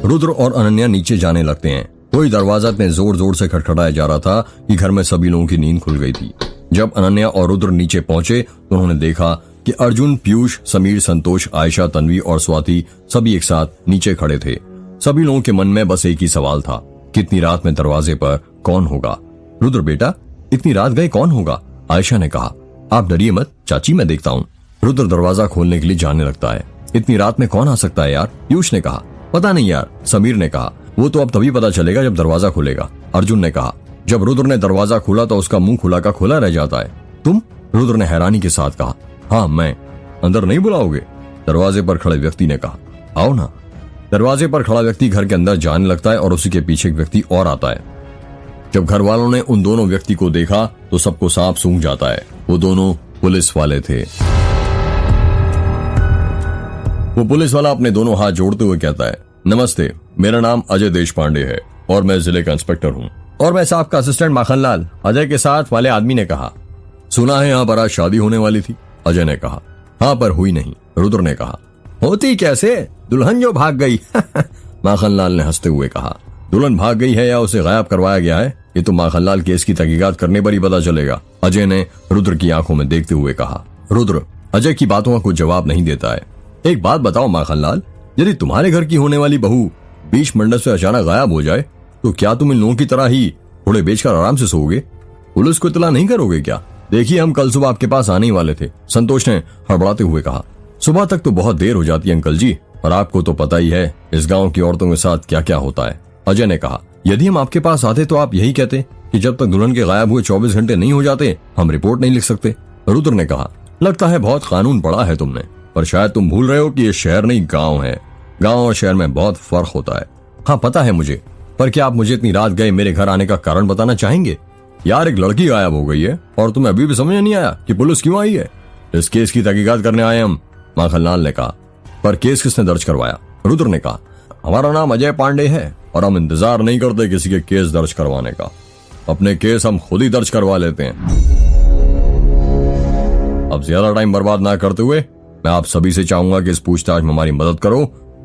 रुद्र और अनन्या नीचे जाने लगते हैं। कोई दरवाजा इतने जोर जोर से खटखटाया जा रहा था कि घर में सभी लोगों की नींद खुल गई थी। जब अनन्या और रुद्र नीचे पहुंचे तो उन्होंने देखा कि अर्जुन, पीयूष, समीर, संतोष, आयशा, तन्वी और स्वाति सभी एक साथ नीचे खड़े थे। सभी लोगों के मन में बस एक ही सवाल था, कितनी रात में दरवाजे पर कौन होगा? रुद्र बेटा, इतनी रात गए कौन होगा? आयशा ने कहा। आप डरिए मत चाची, मैं देखता हूँ। रुद्र दरवाजा खोलने के लिए जाने लगता है। इतनी रात में कौन आ सकता है यार? पीयूष ने कहा। पता नहीं यार, समीर ने कहा। वो तो अब तभी पता चलेगा जब दरवाजा खुलेगा, अर्जुन ने कहा। जब रुद्र ने दरवाजा खोला तो उसका मुंह खुला का खुला रह जाता है। तुम? रुद्र ने हैरानी के साथ कहा। हाँ मैं। अंदर नहीं बुलाओगे? दरवाजे पर खड़े व्यक्ति ने कहा। आओ ना। दरवाजे पर खड़ा व्यक्ति घर के अंदर जाने लगता है और उसी के पीछे एक व्यक्ति और आता है। जब घर वालों ने उन दोनों व्यक्ति को देखा तो सबको सांप सूंघ जाता है। वो दोनों पुलिस वाले थे। वो पुलिस वाला अपने दोनों हाथ जोड़ते हुए कहता है, नमस्ते, मेरा नाम अजय देशपांडे है और मैं जिले का इंस्पेक्टर हूँ। और मैं साहब का असिस्टेंट माखनलाल। अजय के साथ वाले आदमी ने कहा। सुना है यहाँ पर आज शादी होने वाली थी? अजय ने कहा। हाँ, पर हुई नहीं, रुद्र ने कहा। होती कैसे? दुल्हन जो भाग गई माखनलाल ने हंसते हुए कहा। दुल्हन भाग गई है या उसे गायब करवाया गया है, ये तो माखनलाल केस की तहकीकात करने पर ही पता चलेगा, अजय ने रुद्र की आंखों में देखते हुए कहा। रुद्र अजय की बातों का कुछ जवाब नहीं देता है। एक बात बताओ माखनलाल, यदि तुम्हारे घर की होने वाली बहू बीच मंडप से अचानक गायब हो जाए तो क्या तुम इन लोगों की तरह ही घोड़े बेचकर आराम से सोओगे? पुलिस को इतला नहीं करोगे क्या? देखिए, हम कल सुबह आपके पास आने ही वाले थे, संतोष ने हड़बड़ाते हुए कहा। सुबह तक तो बहुत देर हो जाती है अंकल जी, और आपको तो पता ही है इस गांव की औरतों के साथ क्या क्या होता है, अजय ने कहा। यदि हम आपके पास आते तो आप यही कहते कि जब तक दुल्हन के गायब हुए 24 घंटे नहीं हो जाते हम रिपोर्ट नहीं लिख सकते, रुद्र ने कहा। लगता है बहुत कानून पढ़ा है तुमने, पर शायद तुम भूल रहे हो कि ये शहर नहीं गांव है। गांव और शहर में बहुत फर्क होता है। हाँ पता है मुझे, पर क्या आप मुझे इतनी रात गए मेरे घर आने का कारण बताना चाहेंगे? यार, एक लड़की गायब हो गई है और तुम्हें अभी भी समझ नहीं आया कि पुलिस क्यों आई है? इस केस की तहकीकात करने आए हम, माखनलाल ने कहा। पर केस किसने दर्ज करवाया? रुद्र ने कहा। हमारा नाम अजय पांडे है और हम इंतजार नहीं करते किसी के केस दर्ज करवाने का। अपने केस हम खुद ही दर्ज करवा लेते हैं। अब ज्यादा टाइम बर्बाद ना करते हुए मैं आप सभी से चाहूंगा कि इस पूछताछ में हमारी मदद करो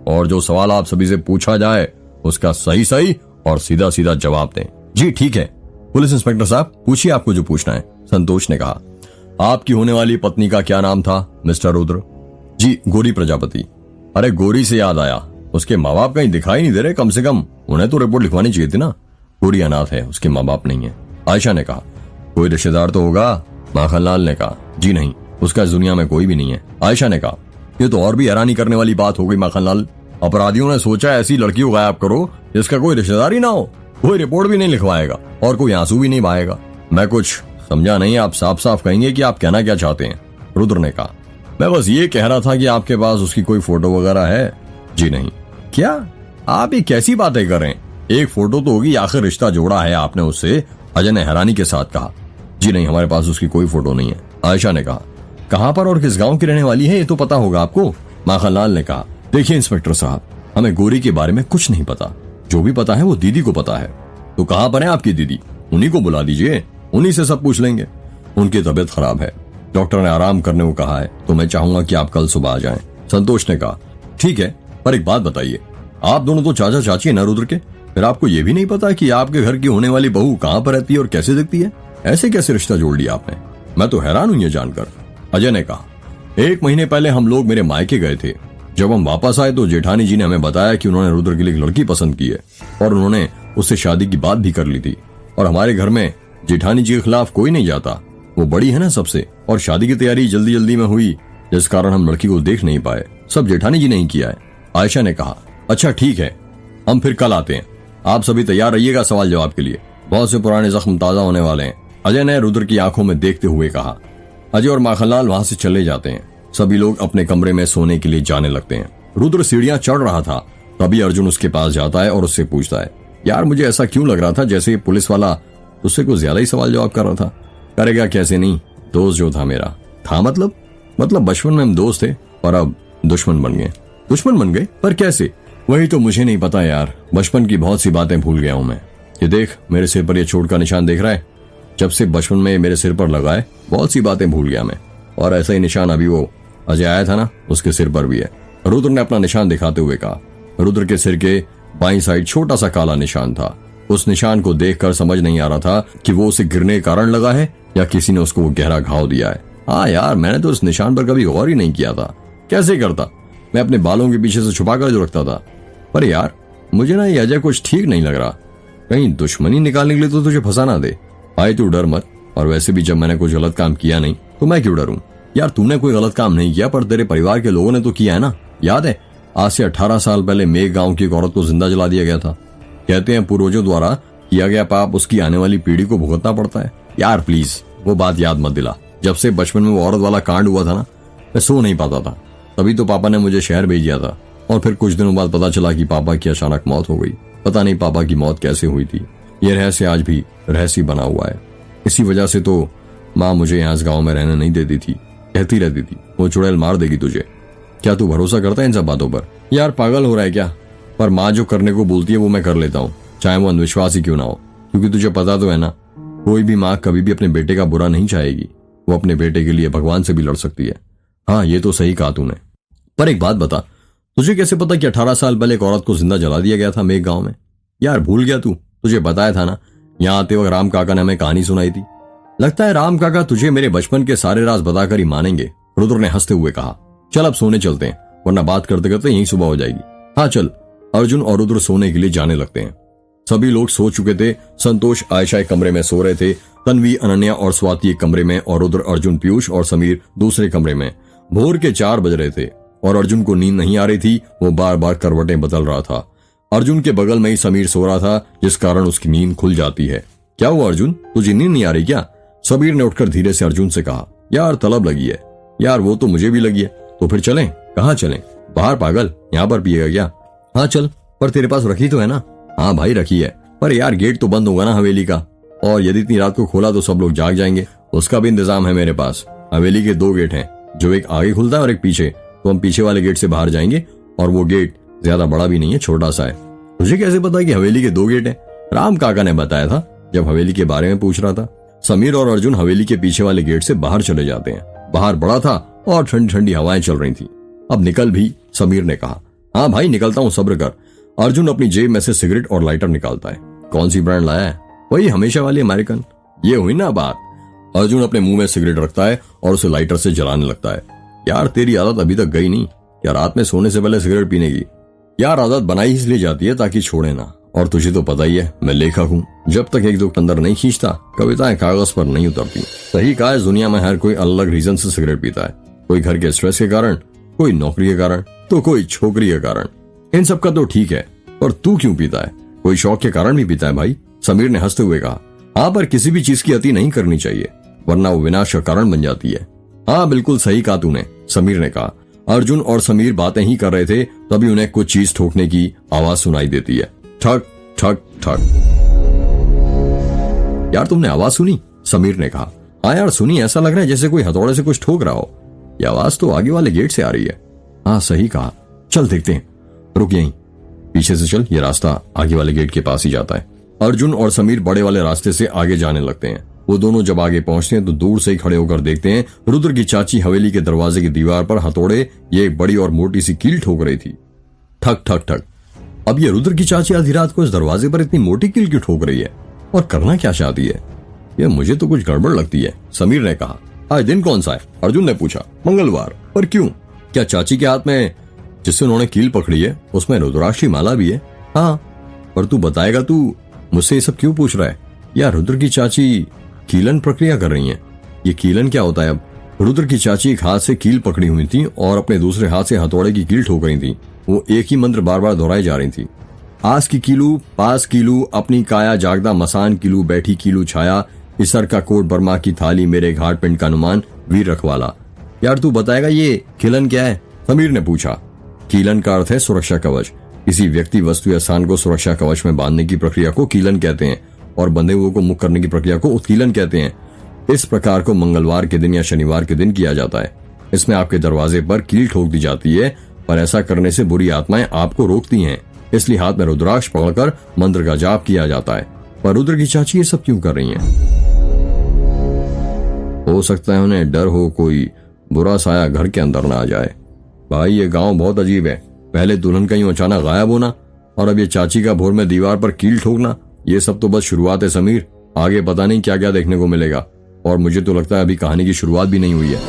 और जो सवाल आप सभी से पूछा जाए उसका सही सही और सीधा सीधा जवाब दें। जी ठीक है पुलिस इंस्पेक्टर साहब, पूछिए आपको जो पूछना है, संतोष ने कहा। आपकी होने वाली पत्नी का क्या नाम था मिस्टर रुद्र? जी गौरी प्रजापति। अरे गौरी से याद आया, उसके माँ बाप कहीं दिखाई नहीं दे रहे, कम से कम उन्हें तो रिपोर्ट लिखवानी चाहिए थी ना। गौरी अनाथ है, उसके माँ बाप नहीं है, आयशा ने कहा। कोई रिश्तेदार तो होगा, माखनलाल ने कहा। जी नहीं, उसका इस दुनिया में कोई भी नहीं है, आयशा ने कहा। ये तो और भी हैरानी करने वाली बात हो गई माखनलाल। अपराधियों ने सोचा ऐसी लड़की को गायब करो जिसका कोई रिश्तेदार ही ना हो, कोई रिपोर्ट भी नहीं लिखवाएगा और कोई आंसू भी नहीं बहाएगा। मैं कुछ समझा नहीं, आप साफ साफ कहेंगे कि आप कहना क्या चाहते हैं? रुद्र ने कहा। मैं बस ये कह रहा था कि आपके पास उसकी कोई फोटो वगैरह है? जी नहीं। क्या आप ये कैसी बातें कर रहे हैं? एक फोटो तो होगी, आखिर रिश्ता जोड़ा है आपने उससे, अजय ने हैरानी के साथ कहा। जी नहीं, हमारे पास उसकी कोई फोटो नहीं है, आयशा ने कहा। कहां पर और किस गांव की रहने वाली है ये तो पता होगा आपको, माखनलाल ने कहा। देखिए इंस्पेक्टर साहब, हमें गौरी के बारे में कुछ नहीं पता, जो भी पता है वो दीदी को पता है। तो कहां पर है आपकी दीदी? उन्हीं को बुला दीजिए, उन्हीं से सब पूछ लेंगे। उनकी तबीयत खराब है, डॉक्टर ने आराम करने को कहा है, तो मैं चाहूंगा कि आप कल सुबह आ जाएं, संतोष ने कहा। ठीक है, पर एक बात बताइए, आप दोनों तो चाचा चाची है ना रुद्र के, फिर आपको ये भी नहीं पता कि आपके घर की होने वाली बहू कहां पर रहती है और कैसे दिखती है? ऐसे कैसे रिश्ता जोड़ लिया आपने? मैं तो हैरान हूं ये जानकर, अजय ने कहा। 1 महीने पहले हम लोग मेरे मायके गए थे। जब हम वापस आए तो जेठानी जी ने हमें बताया कि उन्होंने रुद्र के लिए एक लड़की पसंद की है और उन्होंने उससे शादी की बात भी कर ली थी। और हमारे घर में जेठानी जी के खिलाफ कोई नहीं जाता, वो बड़ी है ना सबसे, और शादी की तैयारी जल्दी जल्दी में हुई जिस कारण हम लड़की को देख नहीं पाए। सब जेठानी जी ने ही किया है, आयशा ने कहा। अच्छा ठीक है, हम फिर कल आते हैं, आप सभी तैयार रहिएगा सवाल जवाब के लिए, बहुत से पुराने जख्म ताजा होने वाले हैं, अजय ने रुद्र की आंखों में देखते हुए कहा। अजय और माखनलाल वहां से चले जाते हैं। सभी लोग अपने कमरे में सोने के लिए जाने लगते हैं। रुद्र सीढ़ियां चढ़ रहा था, तभी अर्जुन उसके पास जाता है और उससे पूछता है, यार मुझे ऐसा क्यों लग रहा था जैसे ये पुलिस वाला उससे कुछ ज्यादा ही सवाल जवाब कर रहा था। करेगा कैसे नहीं, दोस्त जो था मेरा था, मतलब बचपन में हम दोस्त थे और अब दुश्मन बन गए। दुश्मन बन गए? पर कैसे? वही तो मुझे नहीं पता यार, बचपन की बहुत सी बातें भूल गया हूं मैं। ये देख, मेरे सिर पर ये चोट का निशान देख रहा है? जब से बचपन में मेरे सिर पर लगा है, बहुत सी बातें भूल गया मैं, और ऐसा ही निशान अभी वो अजय आया था ना, उसके सिर पर भी है। रुद्र ने अपना निशान दिखाते हुए कहा। रुद्र के सिर के बाईं साइड छोटा सा काला निशान था। उस निशान को देखकर समझ नहीं आ रहा था कि वो उसे गिरने के कारण लगा है या किसी ने उसको वो गहरा घाव दिया है। हाँ यार, मैंने तो उस निशान पर कभी गौर ही नहीं किया था। कैसे करता? मैं अपने बालों के पीछे से छुपा कर जो रखता था। पर यार मुझे ना ये अजय कुछ ठीक नहीं लग रहा। कहीं दुश्मनी निकालने के लिए तो तुझे फंसा ना दे। भाई तू डर मत, और वैसे भी जब मैंने कोई गलत काम किया नहीं तो मैं क्यों डरूं? यार तूने कोई गलत काम नहीं किया, पर तेरे परिवार के लोगों ने तो किया है ना। याद है आज से 18 साल पहले मेघ गांव की एक औरत को जिंदा जला दिया गया था। कहते हैं पूर्वजों द्वारा किया गया पाप उसकी आने वाली पीढ़ी को भुगतना पड़ता है। यार प्लीज वो बात याद मत दिला। जब से बचपन में वो औरत वाला कांड हुआ था ना, मैं सो नहीं पाता था। तभी तो पापा ने मुझे शहर भेज दिया था, और फिर कुछ दिनों बाद पता चला कि पापा की अचानक मौत हो गई। पता नहीं पापा की मौत कैसे हुई थी। ये रहस्य आज भी रहस्य बना हुआ है। इसी वजह से तो माँ मुझे यहाँ इस गाँव में रहने नहीं देती थी। कहती रहती थी वो चुड़ैल मार देगी तुझे। क्या तू भरोसा करता है इन सब बातों पर? यार पागल हो रहा है क्या? पर माँ जो करने को बोलती है वो मैं कर लेता हूँ, चाहे वो अंधविश्वास ही क्यों ना हो। क्योंकि तुझे पता तो है ना, कोई भी माँ कभी भी अपने बेटे का बुरा नहीं चाहेगी। वो अपने बेटे के लिए भगवान से भी लड़ सकती है। हाँ ये तो सही कहा तूने। पर एक बात बता, तुझे कैसे पता कि 18 साल पहले एक औरत को जिंदा जला दिया गया था मेघ गांव में? यार भूल गया तू? तुझे बताया था ना, यहाँ आते वक्त राम काका ने हमें कहानी सुनाई थी। लगता है राम काका तुझे मेरे बचपन के सारे राज बताकर ही मानेंगे, रुद्र ने हंसते हुए कहा। चल अब सोने चलते हैं, वरना बात करते करते यहीं सुबह हो जाएगी। हाँ चल। अर्जुन और रुद्र सोने के लिए जाने लगते हैं। सभी लोग सो चुके थे। संतोष आयशा एक कमरे में सो रहे थे, तन्वी अनन्या और स्वाति एक कमरे में, और रुद्र अर्जुन पीयूष और समीर दूसरे कमरे में। भोर के 4 बज रहे थे और अर्जुन को नींद नहीं आ रही थी। वो बार बार करवटें बदल रहा था। अर्जुन के बगल में ही समीर सो रहा था, जिस कारण उसकी नींद खुल जाती है। क्या हुआ अर्जुन, तुझे नींद नहीं आ रही क्या? समीर ने उठकर धीरे से अर्जुन से कहा। यार तलब लगी है। यार वो तो मुझे भी लगी है। तो फिर चलें? कहाँ चलें? बाहर पागल, यहाँ पर पिएगा क्या? हाँ चल, पर तेरे पास रखी तो है ना? हाँ भाई रखी है, पर यार गेट तो बंद होगा ना हवेली का, और यदि इतनी रात को खोला तो सब लोग जाग जाएंगे। उसका भी इंतजाम है मेरे पास। हवेली के 2 गेट हैं, जो एक आगे खुलता है और एक पीछे। तो हम पीछे वाले गेट से बाहर जाएंगे, और वो गेट ज्यादा बड़ा भी नहीं है, छोटा सा है। तुझे कैसे पता कि हवेली के 2 गेट हैं? राम काका ने बताया था जब हवेली के बारे में पूछ रहा था। समीर और अर्जुन हवेली के पीछे वाले गेट से बाहर चले जाते हैं। बाहर बड़ा था और ठंडी ठंडी हवाएं चल रही थी। अब निकल भी, समीर ने कहा। हाँ भाई निकलता हूँ, सब्र कर। अर्जुन अपनी जेब में से सिगरेट और लाइटर निकालता है। कौन सी ब्रांड लाया है? वही हमेशा वाली अमेरिकन। ये हुई ना बात। अर्जुन अपने मुंह में सिगरेट रखता है और उसे लाइटर से जलाने लगता है। यार तेरी आदत अभी तक गई नहीं क्या, रात में सोने से पहले सिगरेट पीने की? यार आदत बनाई इसलिए जाती है ताकि छोड़े ना, और तुझे तो पता ही है मैं लेखक हूँ। जब तक एक दो अंदर नहीं खींचता, कविताएं कागज पर नहीं उतरती। सही कहा, इस दुनिया में हर कोई अलग रीजन से सिगरेट पीता है। कोई घर के स्ट्रेस के कारण, कोई नौकरी के कारण, तो कोई छोकरी के कारण। इन सब का तो ठीक है, पर तू क्यों पीता है? कोई शौक के कारण भी पीता है भाई, समीर ने हंसते हुए कहा। हाँ पर किसी भी चीज की अति नहीं करनी चाहिए, वरना वो विनाश का कारण बन जाती है। हाँ बिल्कुल सही कहा तूने, समीर ने कहा। अर्जुन और समीर बातें ही कर रहे थे, तभी उन्हें कुछ चीज ठोकने की आवाज सुनाई देती है। ठक ठक ठक। यार तुमने आवाज सुनी? समीर ने कहा। हाँ यार सुनी, ऐसा लग रहा है जैसे कोई हथौड़े से कुछ ठोक रहा हो। ये आवाज तो आगे वाले गेट से आ रही है। हाँ सही कहा, चल देखते हैं। रुक यहीं, पीछे से चल, ये रास्ता आगे वाले गेट के पास ही जाता है। अर्जुन और समीर बड़े वाले रास्ते से आगे जाने लगते हैं। वो दोनों जब आगे पहुंचते हैं तो दूर से ही खड़े होकर देखते हैं रुद्र की चाची हवेली के दरवाजे की दीवार पर हथौड़े ये एक बड़ी और मोटी सी कील ठोक रही थी। ठक ठक ठक। अब ये रुद्र की चाची आधी रात को इस दरवाजे पर इतनी मोटी कील क्यों ठोक रही है, और करना क्या चाहती है? ये मुझे तो कुछ गड़बड़ लगती है, समीर ने कहा। आज दिन कौन सा है? अर्जुन ने पूछा। मंगलवार। पर क्यों? क्या चाची के हाथ में जिससे उन्होंने कील पकड़ी है उसमें रुद्राक्ष की माला भी है? हाँ। पर तू बताएगा, तू मुझसे ये सब क्यों पूछ रहा है? यार रुद्र की चाची कीलन प्रक्रिया कर रही है। ये कीलन क्या होता है? अब रुद्र की चाची एक हाथ से कील पकड़ी हुई थी और अपने दूसरे हाथ से हथौड़े की कील ठोक रही थी। वो एक ही मंत्र बार बार दोहराई जा रही थी। आस की कीलू, पास कीलू, अपनी काया जागदा मसान कीलू, बैठी कीलू छाया, इसर का कोट बर्मा की थाली, मेरे घाट पिंड का अनुमान, वीर रखवाला। यार तू बताएगा ये कीलन क्या है? समीर ने पूछा। कीलन का अर्थ है सुरक्षा कवच। किसी व्यक्ति, वस्तु या स्थान को सुरक्षा कवच में बांधने की प्रक्रिया को कीलन कहते हैं, और बंधे हुए को मुक्त करने की प्रक्रिया को उत्कीलन कहते हैं। इस प्रकार को मंगलवार के दिन या शनिवार के दिन किया जाता है। इसमें आपके दरवाजे पर कील ठोक दी जाती है, पर ऐसा करने से बुरी आत्माएं आपको रोकती हैं, इसलिए हाथ में रुद्राक्ष पकड़कर मंत्र का जाप किया जाता है। पर रुद्र की चाची ये सब क्यों कर रही हैं? हो सकता है उन्हें डर हो कोई बुरा साया घर के अंदर ना आ जाए। भाई ये गांव बहुत अजीब है। पहले दुल्हन कहीं अचानक गायब होना, और अब ये चाची का भोर में दीवार पर कील ठोकना, ये सब तो बस शुरुआत है समीर। आगे पता नहीं क्या क्या देखने को मिलेगा, और मुझे तो लगता है अभी कहानी की शुरुआत भी नहीं हुई है।